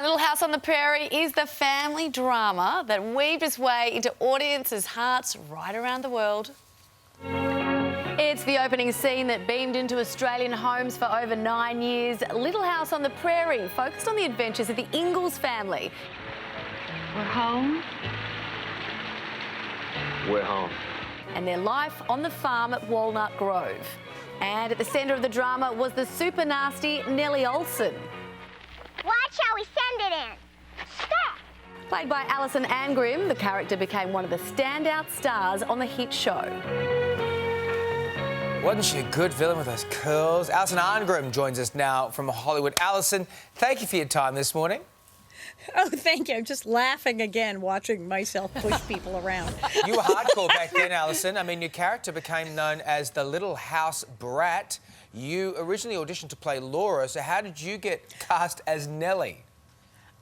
Little House on the Prairie is the family drama that weaved its way into audiences' hearts right around the world. It's the opening scene that beamed into Australian homes for over 9 years. Little House on the Prairie focused on the adventures of the Ingalls family. We're home. We're home. And their life on the farm at Walnut Grove. And at the centre of the drama was the super nasty Nellie Olsen. Watch how we send it in. Stop! Played by Alison Arngrim, the character became one of the standout stars on the hit show. Wasn't she a good villain with those curls? Alison Arngrim joins us now from Hollywood. Alison, thank you for your time this morning. Oh, thank you. I'm just laughing again watching myself push people around. You were hardcore back then, Alison. I mean, your character became known as the Little House Brat. You originally auditioned to play Laura, so how did you get cast as Nellie?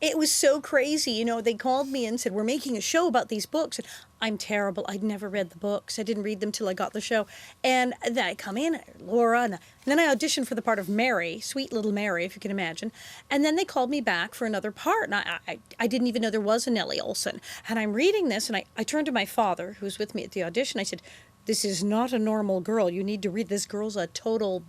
It was so crazy. You know, they called me and said, we're making a show about these books. And I'm terrible. I'd never read the books. I didn't read them till I got the show. And then I come in, Laura, and then I auditioned for the part of Mary, sweet little Mary, if you can imagine. And then they called me back for another part. And I didn't even know there was a Nellie Olsen. And I'm reading this, and I turned to my father, who was with me at the audition. I said, this is not a normal girl. You need to read this girl's a total...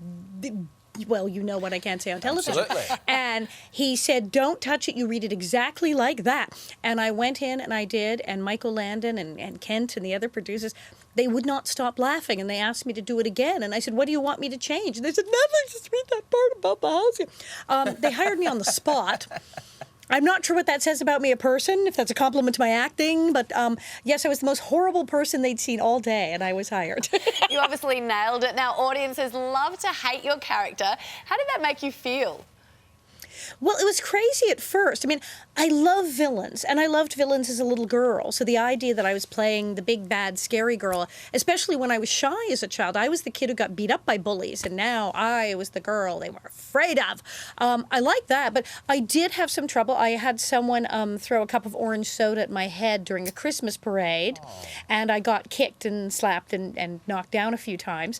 Well, you know what I can't say on television. Absolutely. And he said, don't touch it. You read it exactly like that. And I went in and I did. And Michael Landon and Kent and the other producers, they would not stop laughing. And they asked me to do it again. And I said, what do you want me to change? And they said, nothing. Just read that part about the house. They hired me on the spot. I'm not sure what that says about me, a person, if that's a compliment to my acting, but yes, I was the most horrible person they'd seen all day, and I was hired. You obviously nailed it. Now, audiences love to hate your character. How did that make you feel? Well, it was crazy at first. I mean, I love villains, and I loved villains as a little girl. So the idea that I was playing the big, bad, scary girl, especially when I was shy as a child, I was the kid who got beat up by bullies, and now I was the girl they were afraid of. I like that, but I did have some trouble. I had someone throw a cup of orange soda at my head during a Christmas parade, and I got kicked and slapped and knocked down a few times.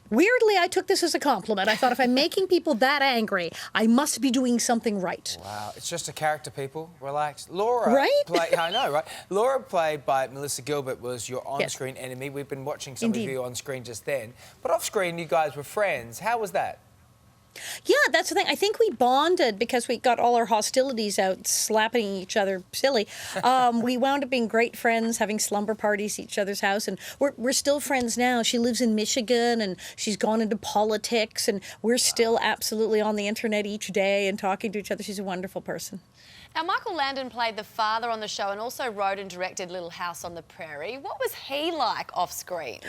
Weirdly, I took this as a compliment. I thought if I'm making people that angry, I must be doing something right. Wow, it's just a character, people. Relax. Laura, right? I know, right? Laura, played by Melissa Gilbert, was your on-screen enemy. We've been watching some of you on screen just then. But off-screen, you guys were friends. How was that? Yeah, that's the thing. I think we bonded because we got all our hostilities out, slapping each other silly. We wound up being great friends, having slumber parties at each other's house, and we're still friends now. She lives in Michigan, and she's gone into politics, and we're still absolutely on the internet each day and talking to each other. She's a wonderful person. Now, Michael Landon played the father on the show and also wrote and directed Little House on the Prairie. What was he like off-screen?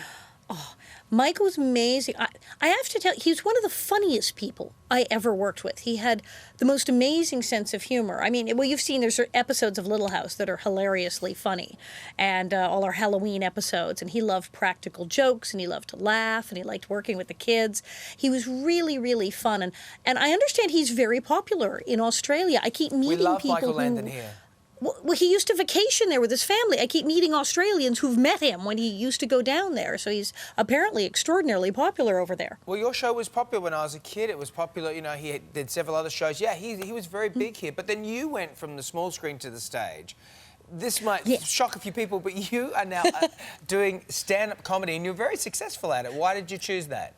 Oh, Mike was amazing. I have to tell you, he was one of the funniest people I ever worked with. He had the most amazing sense of humor. I mean, well, you've seen there's episodes of Little House that are hilariously funny, and all our Halloween episodes, and he loved practical jokes, and he loved to laugh, and he liked working with the kids. He was really, really fun, and I understand he's very popular in Australia. I keep meeting people We love Michael Landon here. Well, he used to vacation there with his family. I keep meeting Australians who've met him when he used to go down there. So he's apparently extraordinarily popular over there. Well, your show was popular when I was a kid. It was popular, you know, he did several other shows. Yeah, he was very big here. But then you went from the small screen to the stage. This might shock a few people, but you are now doing stand-up comedy, and you're very successful at it. Why did you choose that?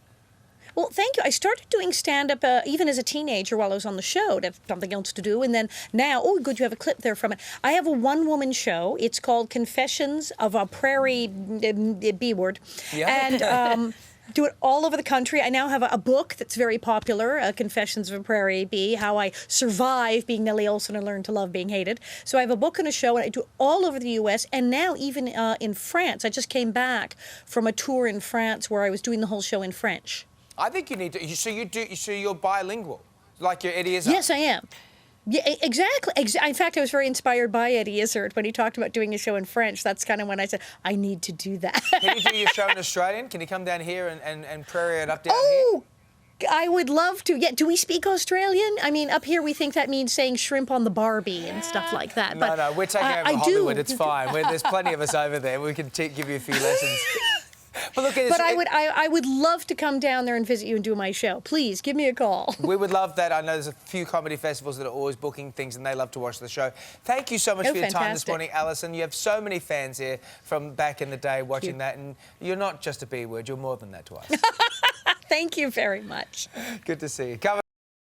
Well, thank you. I started doing stand-up even as a teenager while I was on the show to have something else to do. And then now, oh, good, you have a clip there from it. I have a one-woman show. It's called Confessions of a Prairie B-word. Yeah. And do it all over the country. I now have a book that's very popular, Confessions of a Prairie Bee, How I Survive Being Nellie Olsen and Learned to Love Being Hated. So I have a book and a show, and I do it all over the U.S. and now even in France. I just came back from a tour in France where I was doing the whole show in French. I think you need to. So you're bilingual, like your Eddie Izzard. Yes, I am. Yeah, exactly. In fact, I was very inspired by Eddie Izzard when he talked about doing a show in French. That's kind of when I said, I need to do that. Can you do your show in Australian? Can you come down here and Prairie it up down here? I would love to. Yeah, do we speak Australian? I mean, up here we think that means saying shrimp on the Barbie and stuff like that. No, we're taking over Hollywood. It's fine. There's plenty of us over there. We can give you a few lessons. But look, I would love to come down there and visit you and do my show. Please give me a call. We would love that. I know there's a few comedy festivals that are always booking things and they love to watch the show. Thank you so much for your time this morning, Alison. You have so many fans here from back in the day watching that, and you're not just a B word, you're more than that to us. Thank you very much. Good to see you.